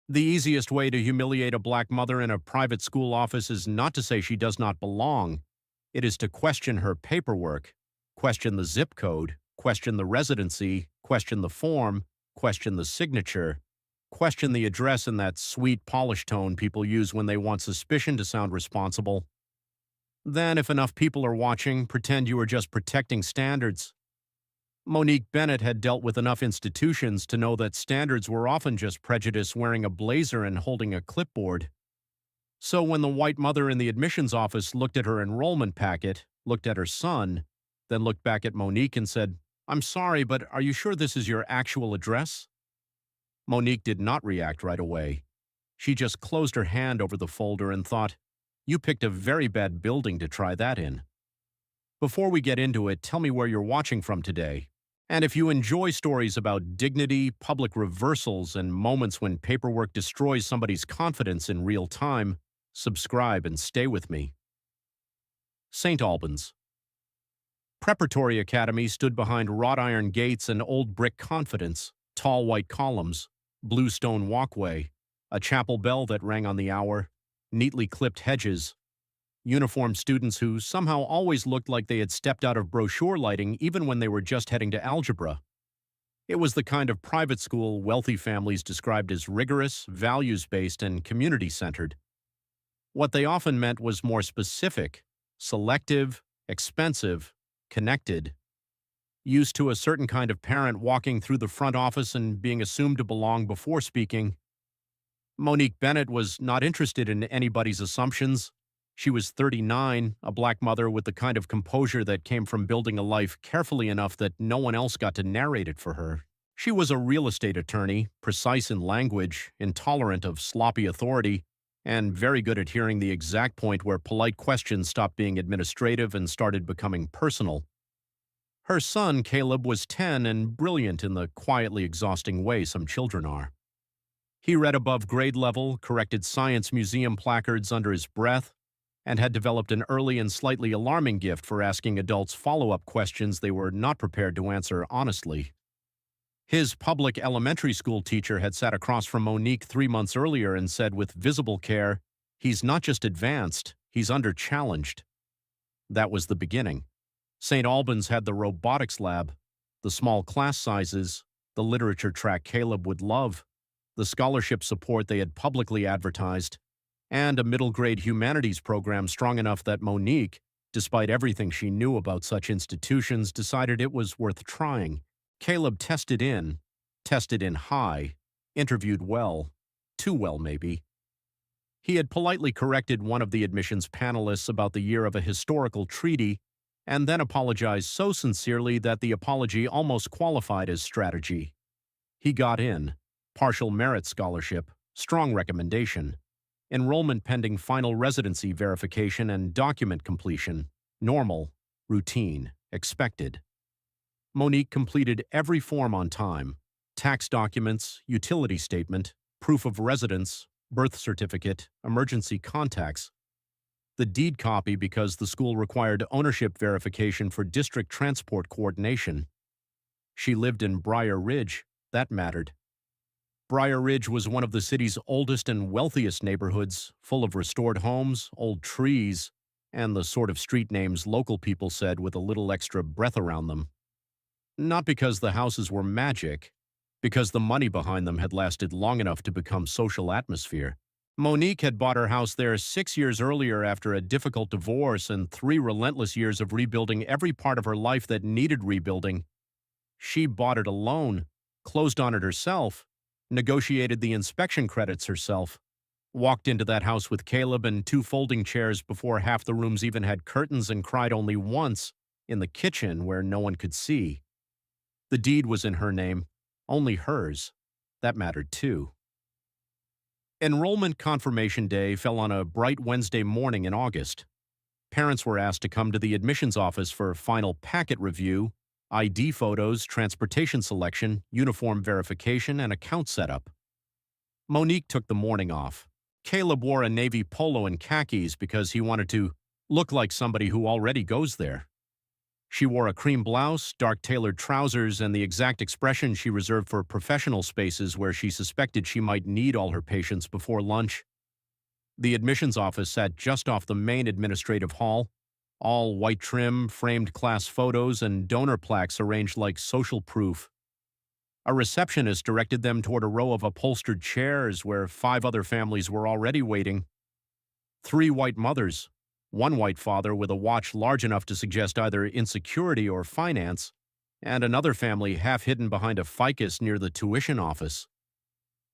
The easiest way to humiliate a black mother in a private school office is not to say she does not belong. It is to question her paperwork, question the zip code, question the residency, question the form, question the signature, question the address in that sweet, polished tone people use when they want suspicion to sound responsible. Then, if enough people are watching, pretend you are just protecting standards. Monique Bennett had dealt with enough institutions to know that standards were often just prejudice wearing a blazer and holding a clipboard. So when the white mother in the admissions office looked at her enrollment packet, looked at her son, then looked back at Monique and said, "I'm sorry, but are you sure this is your actual address?" Monique did not react right away. She just closed her hand over the folder and thought, "You picked a very bad building to try that in." Before we get into it, tell me where you're watching from today. And if you enjoy stories about dignity, public reversals, and moments when paperwork destroys somebody's confidence in real time, subscribe and stay with me. St. Albans. Preparatory Academy stood behind wrought iron gates and old brick confidence, tall white columns, blue stone walkway, a chapel bell that rang on the hour, neatly clipped hedges, uniformed students who somehow always looked like they had stepped out of brochure lighting even when they were just heading to algebra. It was the kind of private school wealthy families described as rigorous, values-based, and community-centered. What they often meant was more specific, selective, expensive, connected. Used to a certain kind of parent walking through the front office and being assumed to belong before speaking. Monique Bennett was not interested in anybody's assumptions. She was 39, a black mother with the kind of composure that came from building a life carefully enough that no one else got to narrate it for her. She was a real estate attorney, precise in language, intolerant of sloppy authority, and very good at hearing the exact point where polite questions stopped being administrative and started becoming personal. Her son, Caleb, was 10 and brilliant in the quietly exhausting way some children are. He read above grade level, corrected science museum placards under his breath, and had developed an early and slightly alarming gift for asking adults follow-up questions they were not prepared to answer honestly. His public elementary school teacher had sat across from Monique 3 months earlier and said with visible care, "He's not just advanced, he's under-challenged." That was the beginning. St. Albans had the robotics lab, the small class sizes, the literature track Caleb would love, the scholarship support they had publicly advertised, and a middle-grade humanities program strong enough that Monique, despite everything she knew about such institutions, decided it was worth trying. Caleb tested in high, interviewed well, too well maybe. He had politely corrected one of the admissions panelists about the year of a historical treaty, and then apologized so sincerely that the apology almost qualified as strategy. He got in, partial merit scholarship, strong recommendation. Enrollment pending final residency verification and document completion. Normal, routine, expected. Monique completed every form on time. Tax documents, utility statement, proof of residence, birth certificate, emergency contacts. The deed copy because the school required ownership verification for district transport coordination. She lived in Briar Ridge. That mattered. Briar Ridge was one of the city's oldest and wealthiest neighborhoods, full of restored homes, old trees, and the sort of street names local people said with a little extra breath around them. Not because the houses were magic, because the money behind them had lasted long enough to become social atmosphere. Monique had bought her house there 6 years earlier after a difficult divorce and 3 relentless years of rebuilding every part of her life that needed rebuilding. She bought it alone, closed on it herself, negotiated the inspection credits herself, walked into that house with Caleb and 2 folding chairs before half the rooms even had curtains, and cried only once, in the kitchen where no one could see. The deed was in her name, only hers. That mattered too. Enrollment confirmation day fell on a bright Wednesday morning in August. Parents were asked to come to the admissions office for final packet review, ID photos, transportation selection, uniform verification, and account setup. Monique took the morning off. Caleb wore a navy polo and khakis because he wanted to look like somebody who already goes there. She wore a cream blouse, dark tailored trousers, and the exact expression she reserved for professional spaces where she suspected she might need all her patients before lunch. The admissions office sat just off the main administrative hall, all white trim, framed class photos, and donor plaques arranged like social proof. A receptionist directed them toward a row of upholstered chairs where 5 other families were already waiting. 3 white mothers, 1 white father with a watch large enough to suggest either insecurity or finance, and another family half hidden behind a ficus near the tuition office.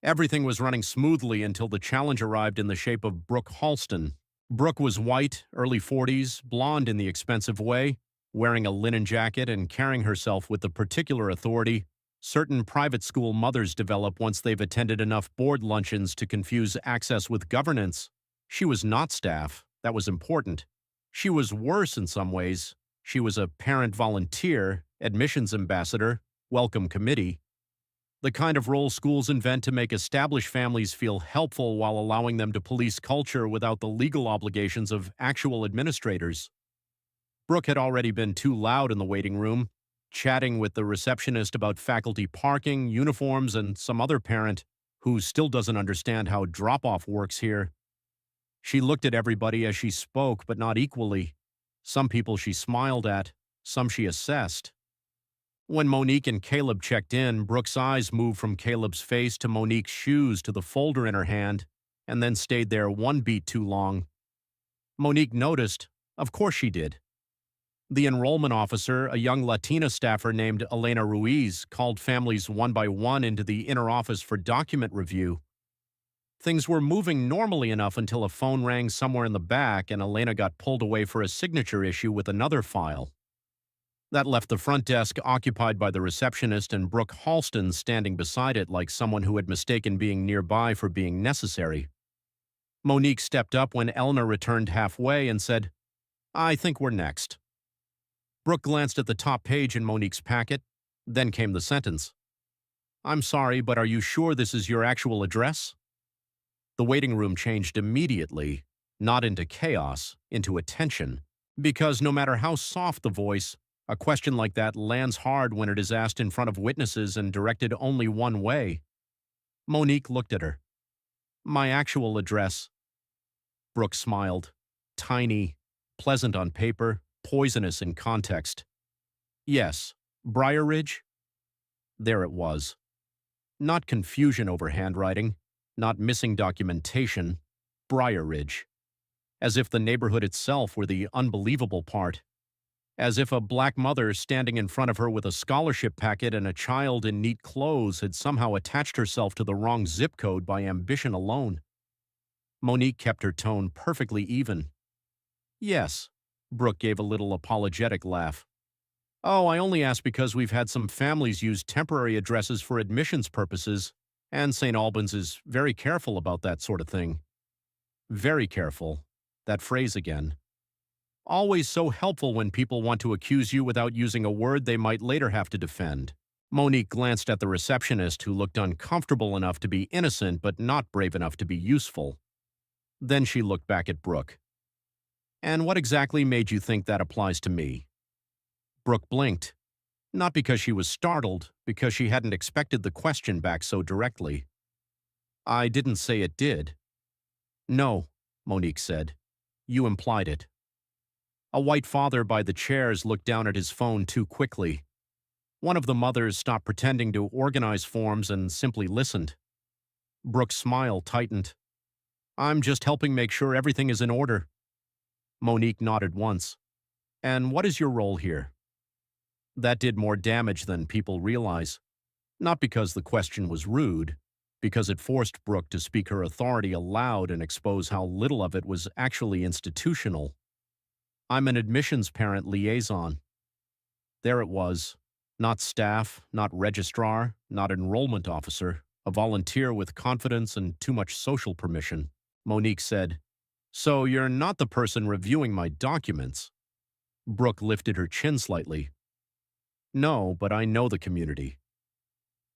Everything was running smoothly until the challenge arrived in the shape of Brooke Halston. Brooke was white, early 40s, blonde in the expensive way, wearing a linen jacket and carrying herself with the particular authority certain private school mothers develop once they've attended enough board luncheons to confuse access with governance. She was not staff. That was important. She was worse in some ways. She was a parent volunteer, admissions ambassador, welcome committee, the kind of role schools invent to make established families feel helpful while allowing them to police culture without the legal obligations of actual administrators. Brooke had already been too loud in the waiting room, chatting with the receptionist about faculty parking, uniforms, and some other parent who still doesn't understand how drop-off works here. She looked at everybody as she spoke, but not equally. Some people she smiled at, some she assessed. When Monique and Caleb checked in, Brooke's eyes moved from Caleb's face to Monique's shoes to the folder in her hand, and then stayed there 1 beat too long. Monique noticed. Of course she did. The enrollment officer, a young Latina staffer named Elena Ruiz, called families 1 by 1 into the inner office for document review. Things were moving normally enough until a phone rang somewhere in the back and Elena got pulled away for a signature issue with another file. That left the front desk occupied by the receptionist and Brooke Halston standing beside it like someone who had mistaken being nearby for being necessary. Monique stepped up when Eleanor returned halfway and said, "I think we're next." Brooke glanced at the top page in Monique's packet. Then came the sentence. "I'm sorry, but are you sure this is your actual address?" The waiting room changed immediately, not into chaos, into attention, because no matter how soft the voice, a question like that lands hard when it is asked in front of witnesses and directed only one way. Monique looked at her. "My actual address." Brooke smiled. Tiny, pleasant on paper, poisonous in context. "Yes, Briar Ridge?" There it was. Not confusion over handwriting, not missing documentation. Briar Ridge. As if the neighborhood itself were the unbelievable part. As if a black mother standing in front of her with a scholarship packet and a child in neat clothes had somehow attached herself to the wrong zip code by ambition alone. Monique kept her tone perfectly even. "Yes." Brooke gave a little apologetic laugh. "Oh, I only asked because we've had some families use temporary addresses for admissions purposes, and St. Albans is very careful about that sort of thing." Very careful. That phrase again. Always so helpful when people want to accuse you without using a word they might later have to defend. Monique glanced at the receptionist, who looked uncomfortable enough to be innocent but not brave enough to be useful. Then she looked back at Brooke. "And what exactly made you think that applies to me?" Brooke blinked. Not because she was startled, because she hadn't expected the question back so directly. "I didn't say it did." "No," Monique said. "You implied it." A white father by the chairs looked down at his phone too quickly. One of the mothers stopped pretending to organize forms and simply listened. Brooke's smile tightened. "I'm just helping make sure everything is in order." Monique nodded once. "And what is your role here?" That did more damage than people realize. Not because the question was rude, because it forced Brooke to speak her authority aloud and expose how little of it was actually institutional. "I'm an admissions parent liaison." There it was. Not staff, not registrar, not enrollment officer, a volunteer with confidence and too much social permission. Monique said, "So you're not the person reviewing my documents?" Brooke lifted her chin slightly. "No, but I know the community."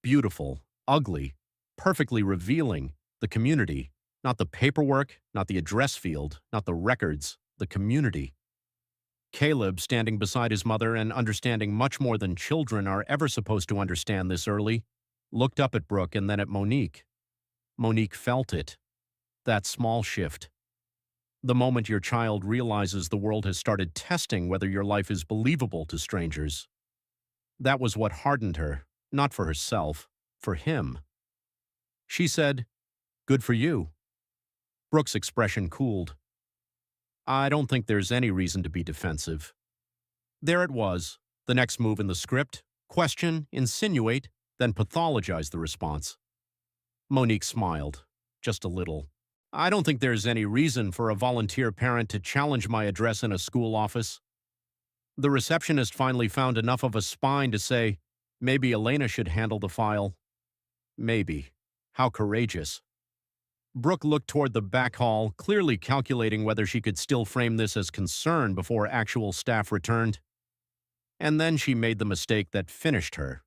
Beautiful, ugly, perfectly revealing, the community, not the paperwork, not the address field, not the records, the community. Caleb, standing beside his mother and understanding much more than children are ever supposed to understand this early, looked up at Brooke and then at Monique. Monique felt it. That small shift. The moment your child realizes the world has started testing whether your life is believable to strangers. That was what hardened her, not for herself, for him. She said, "Good for you." Brooke's expression cooled. "I don't think there's any reason to be defensive." There it was, the next move in the script: question, insinuate, then pathologize the response. Monique smiled, just a little. "I don't think there's any reason for a volunteer parent to challenge my address in a school office." The receptionist finally found enough of a spine to say, "Maybe Elena should handle the file." Maybe. How courageous. Brooke looked toward the back hall, clearly calculating whether she could still frame this as concern before actual staff returned. And then she made the mistake that finished her.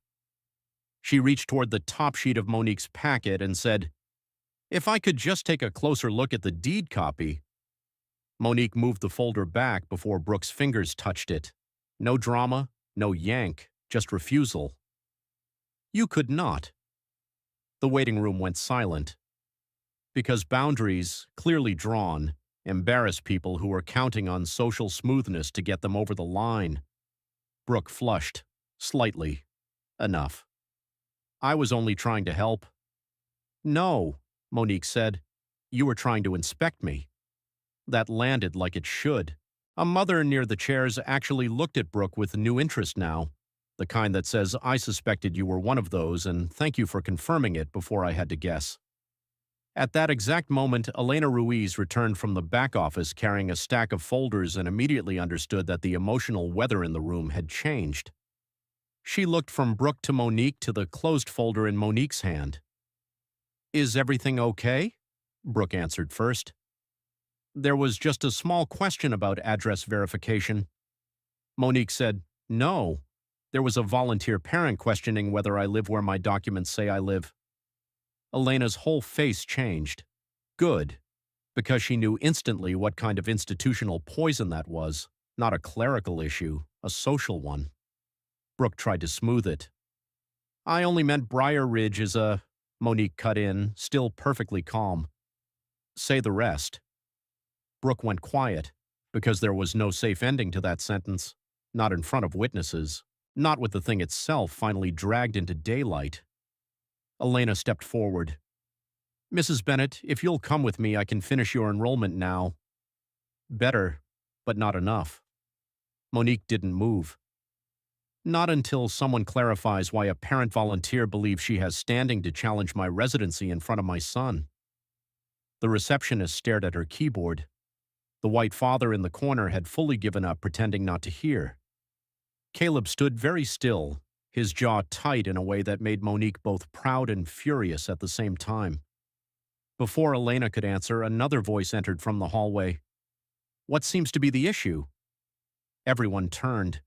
She reached toward the top sheet of Monique's packet and said, "If I could just take a closer look at the deed copy." Monique moved the folder back before Brooke's fingers touched it. No drama, no yank, just refusal. "You could not." The waiting room went silent. Because boundaries, clearly drawn, embarrass people who are counting on social smoothness to get them over the line. Brooke flushed, slightly. Enough. "I was only trying to help." "No," Monique said. "You were trying to inspect me." That landed like it should. A mother near the chairs actually looked at Brooke with new interest now, the kind that says, "I suspected you were one of those, and thank you for confirming it before I had to guess." At that exact moment, Elena Ruiz returned from the back office carrying a stack of folders and immediately understood that the emotional weather in the room had changed. She looked from Brooke to Monique to the closed folder in Monique's hand. "Is everything okay?" Brooke answered first. "There was just a small question about address verification." Monique said, "No. There was a volunteer parent questioning whether I live where my documents say I live." Elena's whole face changed. Good, because she knew instantly what kind of institutional poison that was, not a clerical issue, a social one. Brooke tried to smooth it. "I only meant Briar Ridge is a—" Monique cut in, still perfectly calm. "Say the rest." Brooke went quiet, because there was no safe ending to that sentence, not in front of witnesses, not with the thing itself finally dragged into daylight. Elena stepped forward. "Mrs. Bennett, if you'll come with me, I can finish your enrollment now." "Better, but not enough." Monique didn't move. "Not until someone clarifies why a parent volunteer believes she has standing to challenge my residency in front of my son." The receptionist stared at her keyboard. The white father in the corner had fully given up, pretending not to hear. Caleb stood very still, his jaw tight in a way that made Monique both proud and furious at the same time. Before Elena could answer, another voice entered from the hallway. "What seems to be the issue?" Everyone turned.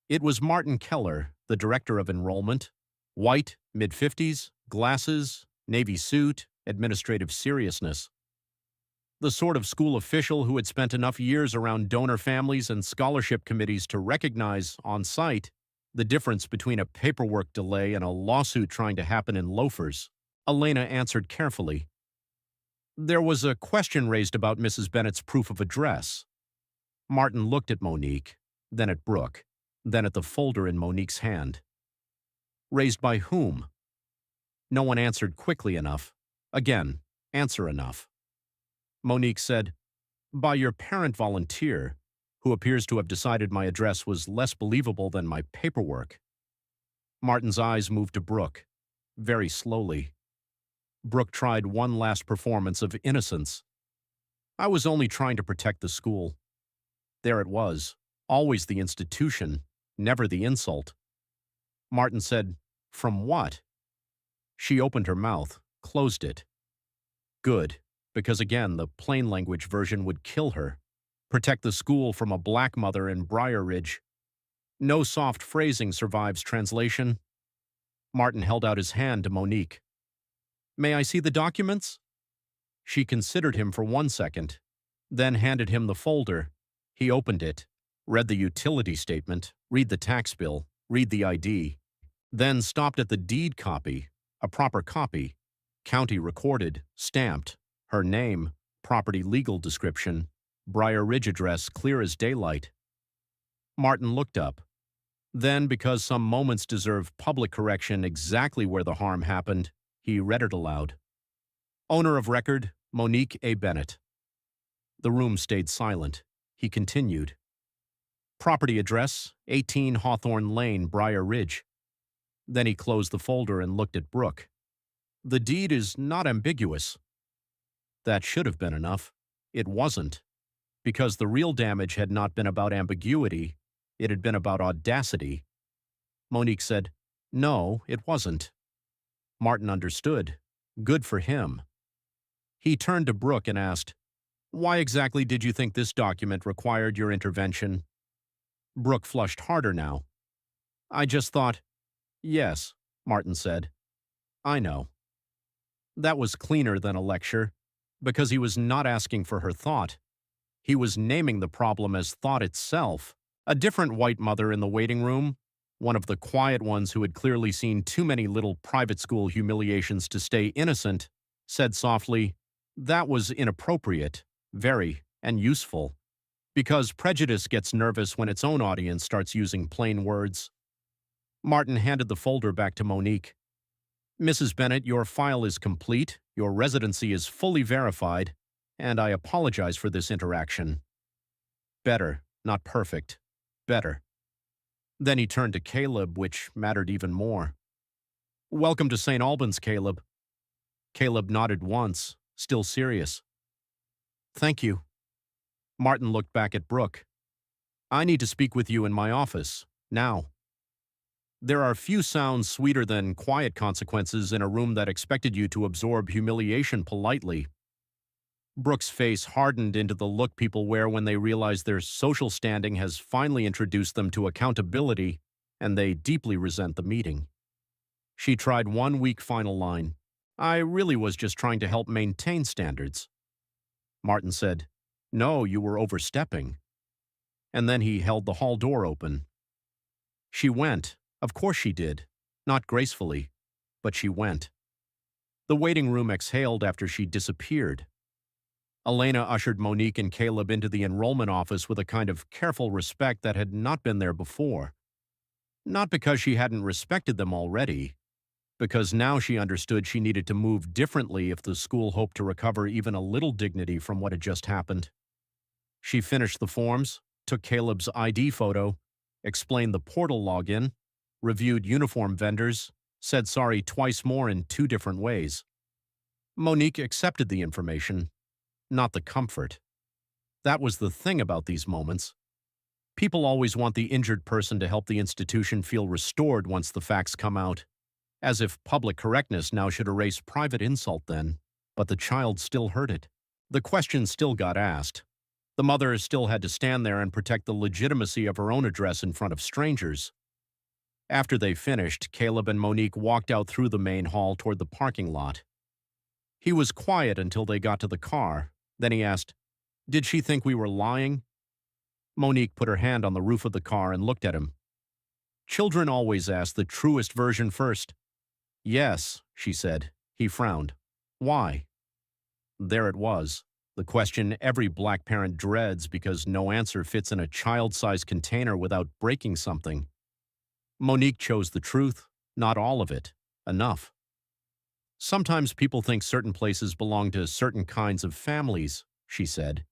It was Martin Keller, the director of Enrollment. White, mid-50s, glasses, navy suit, administrative seriousness. The sort of school official who had spent enough years around donor families and scholarship committees to recognize, on site, the difference between a paperwork delay and a lawsuit trying to happen in loafers. Elena answered carefully. "There was a question raised about Mrs. Bennett's proof of address." Martin looked at Monique, then at Brooke, then at the folder in Monique's hand. "Raised by whom?" No one answered quickly enough. Again, answer enough. Monique said, "By your parent volunteer, who appears to have decided my address was less believable than my paperwork." Martin's eyes moved to Brooke, very slowly. Brooke tried one last performance of innocence. "I was only trying to protect the school." There it was, always the institution, never the insult. Martin said, "From what?" She opened her mouth, closed it. Good, because again, the plain language version would kill her. Protect the school from a black mother in Briar Ridge. No soft phrasing survives translation. Martin held out his hand to Monique. "May I see the documents?" She considered him for 1 second, then handed him the folder. He opened it. read the utility statement, read the tax bill, read the ID, then stopped at the deed copy, a proper copy, county recorded, stamped, her name, property legal description, Briar Ridge address clear as daylight. Martin looked up. Then, because some moments deserve public correction exactly where the harm happened, he read it aloud. Owner of record, Monique A. Bennett. The room stayed silent. He continued. Property address, 18 Hawthorne Lane, Briar Ridge. Then he closed the folder and looked at Brooke. The deed is not ambiguous. That should have been enough. It wasn't. Because the real damage had not been about ambiguity, it had been about audacity. Monique said, No, it wasn't. Martin understood. Good for him. He turned to Brooke and asked, Why exactly did you think this document required your intervention? Brooke flushed harder now. I just thought, Yes, Martin said. I know. That was cleaner than a lecture, because he was not asking for her thought. He was naming the problem as thought itself. A different white mother in the waiting room, one of the quiet ones who had clearly seen too many little private school humiliations to stay innocent, said softly, That was inappropriate, very, and useful. Because prejudice gets nervous when its own audience starts using plain words. Martin handed the folder back to Monique. Mrs. Bennett, your file is complete, your residency is fully verified, and I apologize for this interaction. Better, not perfect. Better. Then he turned to Caleb, which mattered even more. Welcome to St. Albans, Caleb. Caleb nodded once, still serious. Thank you. Martin looked back at Brooke. I need to speak with you in my office, now. There are few sounds sweeter than quiet consequences in a room that expected you to absorb humiliation politely. Brooke's face hardened into the look people wear when they realize their social standing has finally introduced them to accountability, and they deeply resent the meeting. She tried one weak final line. I really was just trying to help maintain standards. Martin said, No, you were overstepping. And then he held the hall door open. She went. Of course she did. Not gracefully, but she went. The waiting room exhaled after she disappeared. Elena ushered Monique and Caleb into the enrollment office with a kind of careful respect that had not been there before. Not because she hadn't respected them already, because now she understood she needed to move differently if the school hoped to recover even a little dignity from what had just happened. She finished the forms, took Caleb's ID photo, explained the portal login, reviewed uniform vendors, said sorry twice more in 2 different ways. Monique accepted the information, not the comfort. That was the thing about these moments. People always want the injured person to help the institution feel restored once the facts come out, as if public correctness now should erase private insult then, but the child still heard it. The question still got asked. The mother still had to stand there and protect the legitimacy of her own address in front of strangers. After they finished, Caleb and Monique walked out through the main hall toward the parking lot. He was quiet until they got to the car. Then he asked, Did she think we were lying? Monique put her hand on the roof of the car and looked at him. Children always ask the truest version first. Yes, she said. He frowned. Why? There it was, the question every black parent dreads because no answer fits in a child-sized container without breaking something. Monique chose the truth, not all of it. Enough. Sometimes people think certain places belong to certain kinds of families, she said,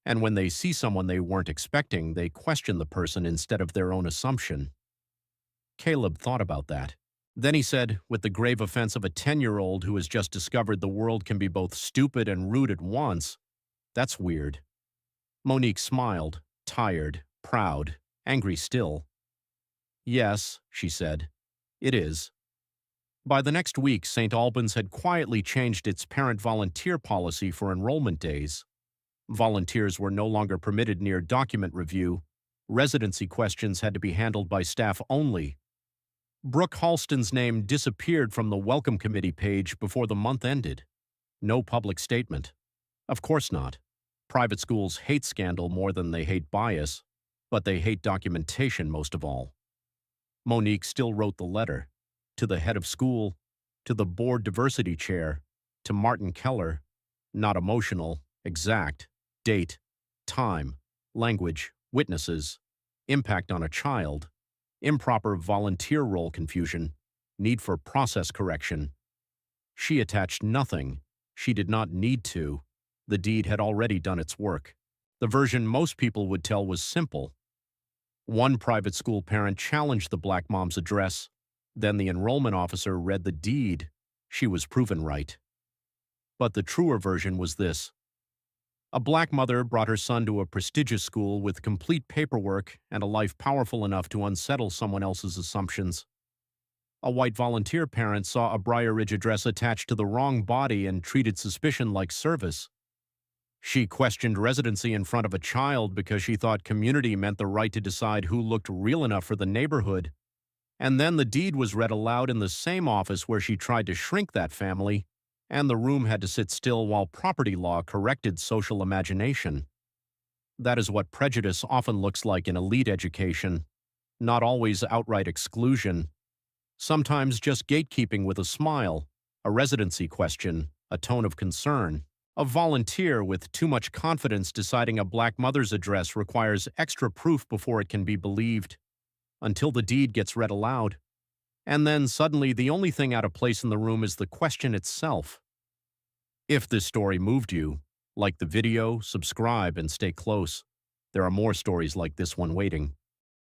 and when they see someone they weren't expecting, they question the person instead of their own assumption. Caleb thought about that. Then he said, with the grave offense of a 10-year-old who has just discovered the world can be both stupid and rude at once, That's weird. Monique smiled, tired, proud, angry still. Yes, she said, it is. By the next week, St. Albans had quietly changed its parent volunteer policy for enrollment days. Volunteers were no longer permitted near document review. Residency questions had to be handled by staff only. Brooke Halston's name disappeared from the Welcome Committee page before the month ended. No public statement. Of course not. Private schools hate scandal more than they hate bias. but they hate documentation most of all. Monique still wrote the letter to the head of school, to the board diversity chair, to Martin Keller, not emotional, exact, date, time, language, witnesses, impact on a child, improper volunteer role confusion, need for process correction. She attached nothing. She did not need to. The deed had already done its work. The version most people would tell was simple. One private school parent challenged the black mom's address. Then the enrollment officer read the deed. She was proven right. But the truer version was this. A black mother brought her son to a prestigious school with complete paperwork and a life powerful enough to unsettle someone else's assumptions. A white volunteer parent saw a Briar Ridge address attached to the wrong body and treated suspicion like service. She questioned residency in front of a child because she thought community meant the right to decide who looked real enough for the neighborhood. And then the deed was read aloud in the same office where she tried to shrink that family, and the room had to sit still while property law corrected social imagination. That is what prejudice often looks like in elite education, not always outright exclusion. Sometimes just gatekeeping with a smile, a residency question, a tone of concern. A volunteer with too much confidence deciding a black mother's address requires extra proof before it can be believed, until the deed gets read aloud. And then suddenly the only thing out of place in the room is the question itself. If this story moved you, like the video, subscribe, and stay close. There are more stories like this one waiting.